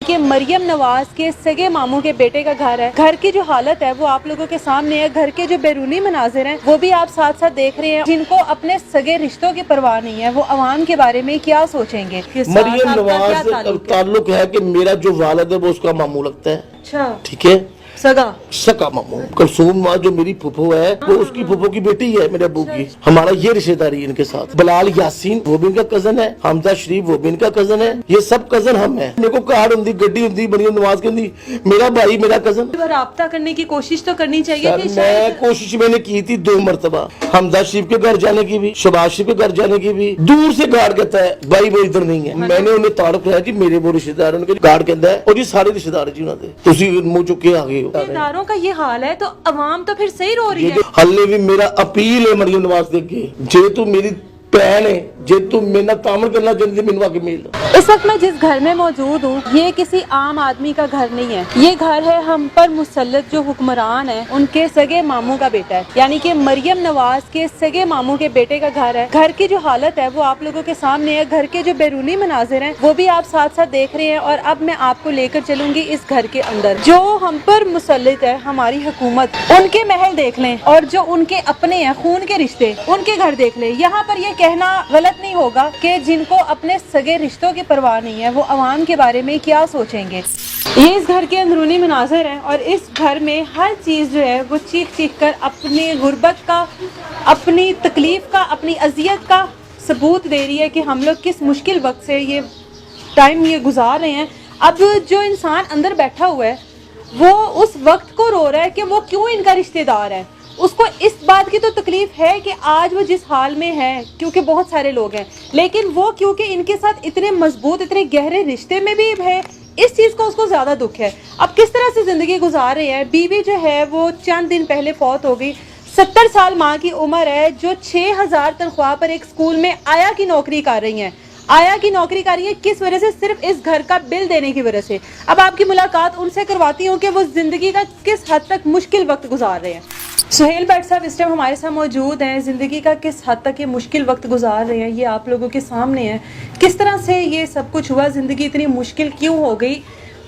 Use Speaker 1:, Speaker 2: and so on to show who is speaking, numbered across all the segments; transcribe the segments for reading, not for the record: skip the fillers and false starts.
Speaker 1: کہ مریم نواز کے سگے ماموں کے بیٹے کا گھر ہے. گھر کی جو حالت ہے وہ آپ لوگوں کے سامنے ہے. گھر کے جو بیرونی مناظر ہیں وہ بھی آپ ساتھ ساتھ دیکھ رہے ہیں. جن کو اپنے سگے رشتوں کی پرواہ نہیں ہے وہ عوام کے بارے میں کیا سوچیں گے؟
Speaker 2: مریم نواز تعلق ہے کہ میرا جو والد ہے وہ اس کا ماموں لگتا ہے.
Speaker 1: اچھا
Speaker 2: ٹھیک ہے,
Speaker 1: سگا
Speaker 2: ماموں. کلثوم نواز جو میری پھپھو ہے وہ اس کی پھپھو کی بیٹی ہے میرے ابو کی. ہمارا یہ رشتہ داری ہے ان کے ساتھ. بلال یاسین وہ بھی ان کا کزن ہے. حمزہ شریف وہ بھی ان کا کزن ہے. یہ سب کزن ہم ہیں. میرے کو کار ہوں گڈی ہوں مریم نواز کے ہوں میرا بھائی میرا کزن.
Speaker 1: رابطہ کرنے کی کوشش تو کرنی چاہیے.
Speaker 2: میں کوشش میں نے کی تھی 2 مرتبہ. حمزہ شریف کے گھر جانے کی بھی, شہباز شریف کے گھر جانے کی بھی. دور سے گارڈ کہتا ہے بھائی وہ ادھر نہیں ہے. میں نے انہیں تعارف کرایا جی میرے وہ رشتہ دار ان کے گارڈ کہتا ہے اور جی سارے رشتہ دار جی انہوں نے تسی منہ چک کے آگے ہو.
Speaker 1: اداروں کا یہ حال ہے تو عوام تو پھر صحیح رو رہی ہے.
Speaker 2: ہلے بھی میرا اپیل ہے مریم نواز دے کے جے تو میری بہن ہے جے تو میرے نال تعامل کرنا چاہتی ہے مینوں آ کے مل.
Speaker 1: اس وقت میں جس گھر میں موجود ہوں یہ کسی عام آدمی کا گھر نہیں ہے. یہ گھر ہے ہم پر مسلط جو حکمران ہیں ان کے سگے ماموں کا بیٹا ہے. یعنی کہ مریم نواز کے سگے ماموں کے بیٹے کا گھر ہے. گھر کی جو حالت ہے وہ آپ لوگوں کے سامنے ہے. گھر کے جو بیرونی مناظر ہیں وہ بھی آپ ساتھ ساتھ دیکھ رہے ہیں. اور اب میں آپ کو لے کر چلوں گی اس گھر کے اندر. جو ہم پر مسلط ہے ہماری حکومت, ان کے محل دیکھ لیں اور جو ان کے اپنے ہیں خون کے رشتے ان کے گھر دیکھ لیں. یہاں پر یہ کہنا غلط نہیں ہوگا کہ جن کو اپنے سگے رشتوں کی پرواہ نہیں ہے وہ عوام کے بارے میں کیا سوچیں گے. یہ اس گھر کے اندرونی مناظر ہیں اور اس گھر میں ہر چیز جو ہے وہ چیخ چیخ کر اپنی غربت کا, اپنی تکلیف کا, اپنی اذیت کا ثبوت دے رہی ہے کہ ہم لوگ کس مشکل وقت سے یہ ٹائم یہ گزار رہے ہیں. اب جو انسان اندر بیٹھا ہوا ہے وہ اس وقت کو رو رہا ہے کہ وہ کیوں ان کا رشتہ دار ہے. اس کو اس بات کی تو تکلیف ہے کہ آج وہ جس حال میں ہے کیونکہ بہت سارے لوگ ہیں, لیکن وہ کیونکہ ان کے ساتھ اتنے مضبوط اتنے گہرے رشتے میں بھی ہے اس چیز کو اس کو زیادہ دکھ ہے. اب کس طرح سے زندگی گزار رہے ہیں. بیوی جو ہے وہ چند دن پہلے فوت ہو گئی. 70 سال ماں کی عمر ہے جو 6000 تنخواہ پر ایک سکول میں آیا کی نوکری کر رہی ہیں. آیا کی نوکری کر رہی ہے کس وجہ سے؟ صرف اس گھر کا بل دینے کی وجہ سے. اب آپ کی ملاقات ان سے کرواتی ہوں کہ وہ زندگی کا کس حد تک مشکل وقت گزار رہے ہیں. سہیل بٹ صاحب اس ٹائم ہمارے ساتھ موجود ہیں. زندگی کا کس حد تک یہ مشکل وقت گزار رہے ہیں یہ آپ لوگوں کے سامنے ہے. کس طرح سے یہ سب کچھ ہوا, زندگی اتنی مشکل کیوں ہو گئی.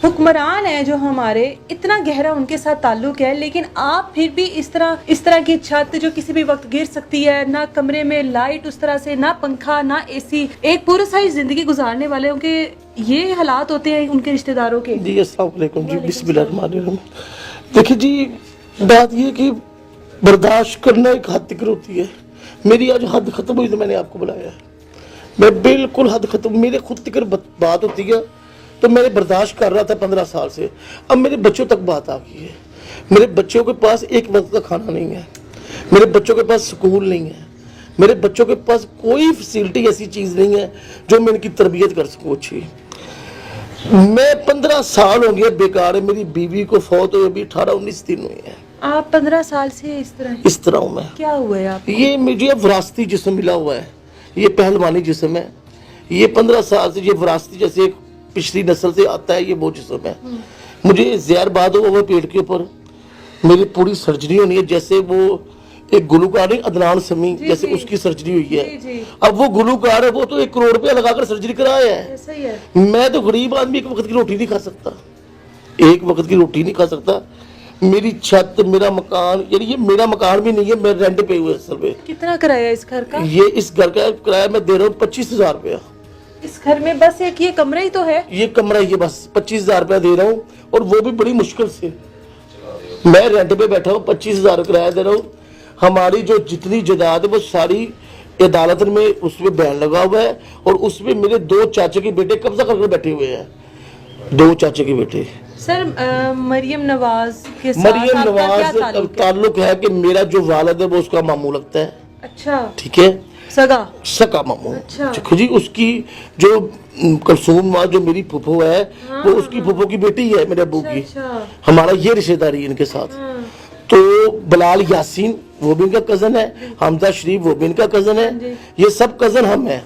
Speaker 1: حکمران ہیں جو ہمارے اتنا گہرا ان کے ساتھ تعلق ہے, لیکن آپ پھر بھی اس طرح کی چھت جو کسی بھی وقت گر سکتی ہے, نہ کمرے میں لائٹ اس طرح سے, نہ پنکھا نہ اے سی, ایک پورا سائز زندگی گزارنے والے ہوں کہ یہ حالات ہوتے ہیں ان کے رشتہ داروں کے.
Speaker 2: جی السلام علیکم جی, بسم اللہ الرحمن الرحیم. دیکھیں جی بات یہ کہ برداشت کرنا ایک حد تک ہوتی ہے. میری آج حد ختم ہوئی تو میں نے آپ کو بلایا ہے. میں بالکل حد ختم, میرے خود تک بات ہوتی ہے تو میں نے برداشت کر رہا تھا 15 سال سے. اب میرے بچوں تک بات آ گئی ہے. میرے بچوں کے پاس ایک وقت کا کھانا نہیں ہے. میرے بچوں کے پاس سکول نہیں ہے. میرے بچوں کے پاس کوئی فیسلٹی ایسی چیز نہیں ہے جو میں ان کی تربیت کر سکوں اچھی. میں 15 سال ہو گیا بیکار ہے. میری بیوی کو فوت ہوئے ابھی 18-19 دن ہوئے ہیں.
Speaker 1: آپ 15 سال سے اس طرح
Speaker 2: ہوں میں.
Speaker 1: کیا ہوا ہے آپ؟
Speaker 2: یہ مجھے وراثتی جسم ملا ہوا ہے. یہ پہلوانی جسم ہے. یہ 15 سال سے یہ وراثتی جیسے پچھلی نسل سے آتا ہے یہ وہ جسم ہے. مجھے زہر باد ہوا وہ پیٹ کے اوپر. میری پوری سرجری ہونی ہے. جیسے وہ ایک گلوکار ہے عدنان سمیع جیسے اس کی سرجری ہوئی ہے. اب وہ گلوکار ہے وہ تو 1 کروڑ روپیہ لگا کر سرجری کرایا ہے. میں تو غریب آدمی ایک وقت کی روٹی نہیں کھا سکتا. ایک وقت کی روٹی نہیں کھا سکتا. میری چھت میرا مکان, یعنی یہ میرا مکان بھی نہیں ہے, میں رینٹ پہ ہوئے اصل پہ.
Speaker 1: کتنا کرایہ اس گھر کا؟
Speaker 2: یہ اس گھر کا کرایہ میں دے رہا ہوں 25,000 روپیہ. اس
Speaker 1: گھر میں بس ایک یہ کمرہ ہی تو ہے.
Speaker 2: یہ کمرہ ہی ہے بس 25,000 روپیہ دے رہا ہوں اور وہ بھی بڑی مشکل سے. میں رینٹ پہ بیٹھا ہوں 25,000 کرایہ دے رہا ہوں. ہماری جو جتنی جائیداد ہے وہ ساری عدالت میں اس پہ بیان لگا ہوا ہے اور اس پہ میرے 2 چاچے کے بیٹے قبضہ کر کے بیٹھے ہوئے ہیں. 2 چاچے کے بیٹے.
Speaker 1: سر مریم نواز کے ساتھ
Speaker 2: مریم نواز تعلق ہے کہ میرا جو والد ہے وہ اس کا ماموں لگتا ہے.
Speaker 1: اچھا
Speaker 2: ٹھیک ہے,
Speaker 1: سگا
Speaker 2: ماموں. جی اس کی جو کلثوم نواز جو میری پھپھو ہے وہ اس کی پھپھو کی بیٹی ہے میرے ابو کی. ہمارا یہ رشتہ داری ہے ان کے ساتھ. تو بلال یاسین وہ بھی ان کا کزن ہے. حمزہ شریف وہ بھی ان کا کزن ہے. یہ سب کزن ہم ہیں.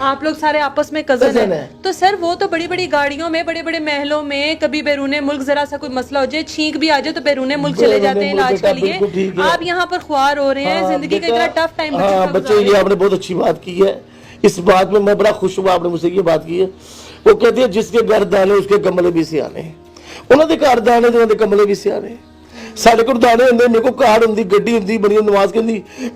Speaker 1: آپ لوگ سارے آپس میں کزن ہیں. تو سر وہ تو بڑی بڑی گاڑیوں میں بڑے بڑے محلوں میں, کبھی بیرون ملک ذرا سا کوئی مسئلہ ہو جائے, چھینک بھی آ جائے تو بیرون ملک چلے جاتے ہیں علاج کے لیے. آپ یہاں پر خوار ہو رہے ہیں. زندگی کا اتنا ٹف ٹائم.
Speaker 2: ہاں بچے, یہ آپ نے بہت اچھی بات کی ہے. اس بات میں بڑا خوش ہوا آپ نے مجھ سے یہ بات کی ہے. ਉਹ ਕਹਿੰਦੇ ਜਿਸਕੇ ਘਰ ਦਾਣੇ ਉਸਕੇ ਕਮਲੇ ਵੀ ਸਿਆਣੇ। ਉਹਨਾਂ ਦੇ ਘਰ ਦਾਣੇ ਤੇ ਉਹਨਾਂ ਦੇ ਕਮਲੇ ਵੀ ਸਿਆਣੇ। ਸਾਡੇ ਕੋਲ ਦਾਣੇ ਹੁੰਦੇ, ਮੇਰੇ ਕੋਲ ਕਾਰ ਹੁੰਦੀ, ਗੱਡੀ ਹੁੰਦੀ, ਬੜੀ ਨਵਾਜ਼ ਕਹਿੰਦੀ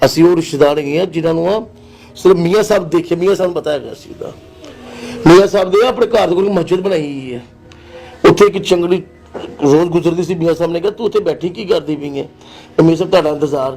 Speaker 2: ਅਸੀਂ ਉਹ ਰਿਸ਼ਤੇਦਾਰ ਹੈਗੇ ਆ ਜਿਨ੍ਹਾਂ ਨੂੰ ਸਿਰਫ ਮੀਆਂ ਸਾਹਿਬ ਦੇਖੇ, ਮੀਆਂ ਸਾਹਿਬ ਨੂੰ ਪਤਾ ਹੈਗਾ ਸੀ ਦਾ। ਮੀਆਂ ਸਾਹਿਬ ਦੇ ਆਪਣੇ ਘਰ ਦੇ ਕੋਲ ਮਸਜਿਦ ਬਣਾਈ ਹੋਈ ਹੈ, ਉੱਥੇ ਇੱਕ ਚੰਗੜੀ ਰੋਜ਼ ਗੁਜ਼ਰਦੀ ਸੀ। ਮੀਆਂ ਸਾਹਿਬ ਨੇ ਕਿਹਾ ਤੂੰ ਉੱਥੇ ਬੈਠੀ ਕੀ ਕਰਦੀ ਪਈ ਹੈ? ਮੀਆਂ ਸਾਹਿਬ ਤੁਹਾਡਾ ਇੰਤਜ਼ਾਰ,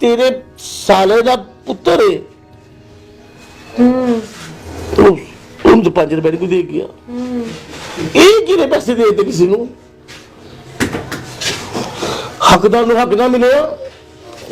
Speaker 2: ਤੇਰੇ ਸਾਲੇ ਦਾ ਪੁੱਤਰ ਹੈ ਉਹਨੂੰ ਤਾਂ 5 ਰੁਪਏ ਕੋਈ ਦੇ ਗਿਆ। ਇਹ ਕਿਹਨੇ ਪੈਸੇ ਦੇ ਦਿੱਤੇ ਕਿਸੇ ਨੂੰ? ਹੱਕਦਾਰ ਨੂੰ ਹੱਕ ਨਾ ਮਿਲਿਆ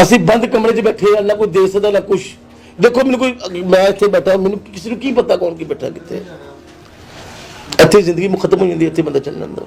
Speaker 2: ਅਸੀਂ ਬੰਦ ਕਮਰੇ 'ਚ ਬੈਠੇ ਆ, ਨਾ ਕੋਈ ਦੇ ਸਕਦਾ ਨਾ ਕੁਛ। ਦੇਖੋ ਮੈਨੂੰ ਕੋਈ, ਮੈਂ ਇੱਥੇ ਬੈਠਾ, ਮੈਨੂੰ ਕਿਸੇ ਨੂੰ ਕੀ ਪਤਾ ਕੌਣ ਕੀ ਬੈਠਾ ਕਿੱਥੇ। ਇੱਥੇ ਜ਼ਿੰਦਗੀ ਖਤਮ ਹੋ ਜਾਂਦੀ, ਇੱਥੇ ਬੰਦਾ ਚੱਲ ਜਾਂਦਾ।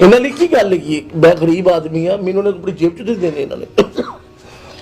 Speaker 2: ਇਹਨਾਂ ਲਈ ਕੀ ਗੱਲ ਹੈਗੀ, ਮੈਂ ਗਰੀਬ ਆਦਮੀ ਆ, ਮੈਨੂੰ ਉਹਨਾਂ ਆਪਣੀ ਜੇਬ ਚ ਦੇ ਦੇਣੇ ਇਹਨਾਂ ਨੇ।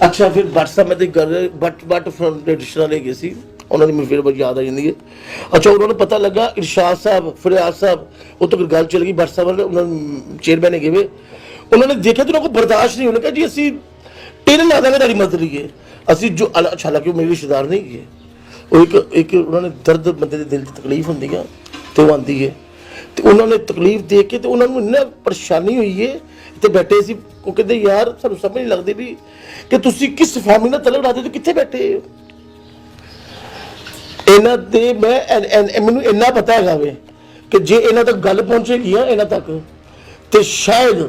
Speaker 2: ਅੱਛਾ ਫਿਰ ਬੱਟ ਸਾਹਿਬ ਮੈਂ ਤੇ ਗੱਲ ਬੱਟ ਫਰਮ ਟ੍ਰੈਡੀਸ਼ਨਲ ਲੈ ਗਏ ਸੀ, ਉਹਨਾਂ ਦੀ ਮੈਨੂੰ ਫਿਰ ਬਹੁਤ ਯਾਦ ਆ ਜਾਂਦੀ ਹੈ। ਅੱਛਾ ਉਹਨਾਂ ਨੂੰ ਪਤਾ ਲੱਗਾ ਇਰਸ਼ਾਦ ਸਾਹਿਬ, ਫਰਿਆਦ ਸਾਹਿਬ, ਉਹ ਤੋਂ ਗੱਲ ਚੱਲ ਗਈ, ਬੱਟ ਸਾਹਿਬ ਨੇ ਉਹਨਾਂ ਨੂੰ ਚੇਅਰਮੈਨ ਹੈਗੇ ਵੇ, ਉਹਨਾਂ ਨੇ ਦੇਖਿਆ ਤੇ ਉਹਨਾਂ ਕੋਲ ਬਰਦਾਸ਼ਤ ਨਹੀਂ ਹੋਣਾ ਕਿ ਜੀ ਅਸੀਂ ਟੇਲਰ ਲਾ ਦਾਂਗੇ ਤੁਹਾਡੀ ਮਦਦ ਲਈ, ਅਸੀਂ ਜੋ ਅੱਛਾ ਹਾਲਾਂਕਿ ਉਹ ਮੇਰੇ ਰਿਸ਼ਤੇਦਾਰ ਨਹੀਂ ਹੈਗੇ, ਉਹ ਇੱਕ ਉਹਨਾਂ ਨੇ ਦਰਦ ਬੰਦੇ ਦੇ ਦਿਲ 'ਚ ਤਕਲੀਫ ਹੁੰਦੀ ਆ ਤੇ ਉਹ ਆਉਂਦੀ ਹੈ, ਤੇ ਉਹਨਾਂ ਨੇ ਤਕਲੀਫ ਦੇਖ ਕੇ ਤੇ ਉਹਨਾਂ ਨੂੰ ਇੰਨਾ ਪਰੇਸ਼ਾਨੀ ਹੋਈ ਹੈ ਤੇ ਬੈਠੇ ਸੀ, ਉਹ ਕਹਿੰਦੇ ਯਾਰ ਸਾਨੂੰ ਸਮਝ ਨਹੀਂ ਲੱਗਦੀ ਵੀ ਕਿ ਤੁਸੀਂ ਕਿਸ ਫੈਮਿਲੀ ਨਾਲ ਤਲਕ ਰਾਦੇ ਤੋਂ ਕਿੱਥੇ ਬੈਠੇ ਹੋ। ਇਹਨਾਂ ਦੇ ਮੈਨੂੰ ਇੰਨਾ ਪਤਾ ਹੈਗਾ ਵੇ ਕਿ ਜੇ ਇਹਨਾਂ ਤੱਕ ਗੱਲ ਪਹੁੰਚੇਗੀ ਆ ਇਹਨਾਂ ਤੱਕ ਤੇ ਸ਼ਾਇਦ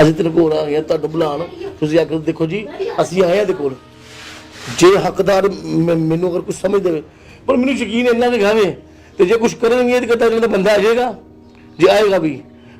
Speaker 2: ਅਸੀਂ ਤੇਰੇ ਕੋਲ ਆ ਗਏ ਤੁਹਾਨੂੰ ਬੁਲਾਉਣ, ਤੁਸੀਂ ਆ ਕੇ ਦੇਖੋ ਜੀ ਅਸੀਂ ਆਏ ਆ ਦੇ ਕੋਲ, ਜੇ ਹੱਕਦਾਰ ਮੈਨੂੰ ਅਗਰ ਕੁਝ ਸਮਝ ਦੇਵੇ, ਪਰ ਮੈਨੂੰ ਯਕੀਨ ਇੰਨਾ ਦਿਖਾਵੇ ਤੇ ਜੇ ਕੁਝ ਕਰਨਗੇ ਤਾਂ ਕਹਿੰਦਾ ਬੰਦਾ ਆ ਜਾਏਗਾ, ਜੇ ਆਏਗਾ ਵੀ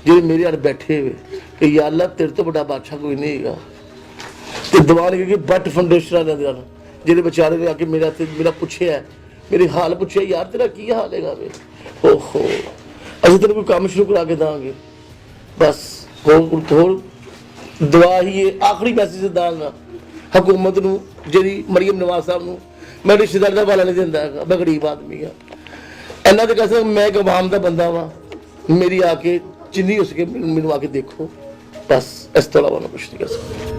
Speaker 2: ਜਿਹੜੇ ਮੇਰੇ ਨਾਲ ਬੈਠੇ ਹੋਏ ਕਿ ਯਾ ਅੱਲਾ ਤੇਰੇ ਤੋਂ ਵੱਡਾ ਬਾਦਸ਼ਾਹ ਕੋਈ ਨਹੀਂ ਹੈਗਾ, ਤੇ ਦੁਆ ਨਿਕਲੇਗੀ ਬੱਟ ਫਾਊਂਡੇਸ਼ਨ ਵਾਲਿਆਂ ਦੇ ਨਾਲ ਜਿਹੜੇ ਵਿਚਾਰੇ ਨੇ ਆ ਕੇ ਮੇਰਾ ਪੁੱਛਿਆ, ਮੇਰੇ ਹਾਲ ਪੁੱਛਿਆ, ਯਾਰ ਤੇਰਾ ਕੀ ਹਾਲ ਹੈਗਾ ਵੇ, ਓਹੋ ਅਸੀਂ ਤੈਨੂੰ ਕੋਈ ਕੰਮ ਸ਼ੁਰੂ ਕਰਾ ਕੇ ਦਾਂਗੇ, ਬਸ ਹੋਰ ਦੁਆ ਹੀ ਹੈ। ਆਖਰੀ ਮੈਸੇਜ ਦਾਂਗਾ ਹਕੂਮਤ ਨੂੰ, ਜਿਹੜੀ ਮਰੀਮ ਨਵਾਜ਼ ਸਾਹਿਬ ਨੂੰ, ਮੈਂ ਰਿਸ਼ਤੇਦਾਰ ਦਾ ਵਾਲਾ ਨਹੀਂ ਦਿੰਦਾ ਹੈਗਾ, ਮੈਂ ਗਰੀਬ ਆਦਮੀ ਆ, ਇਹਨਾਂ ਦੇ ਕਹਿੰਦੇ ਮੈਂ ਇੱਕ ਆਵਾਮ ਦਾ ਬੰਦਾ ਵਾਂ, ਮੇਰੀ ਆ ਕੇ ਜਿੰਨੀ ਹੋ ਸਕੇ ਮੈਨੂੰ ਆ ਕੇ ਦੇਖੋ, ਬਸ ਇਸ ਤੋਂ ਇਲਾਵਾ ਮੈਂ ਕੁਛ ਨਹੀਂ ਕਰ ਸਕਦਾ।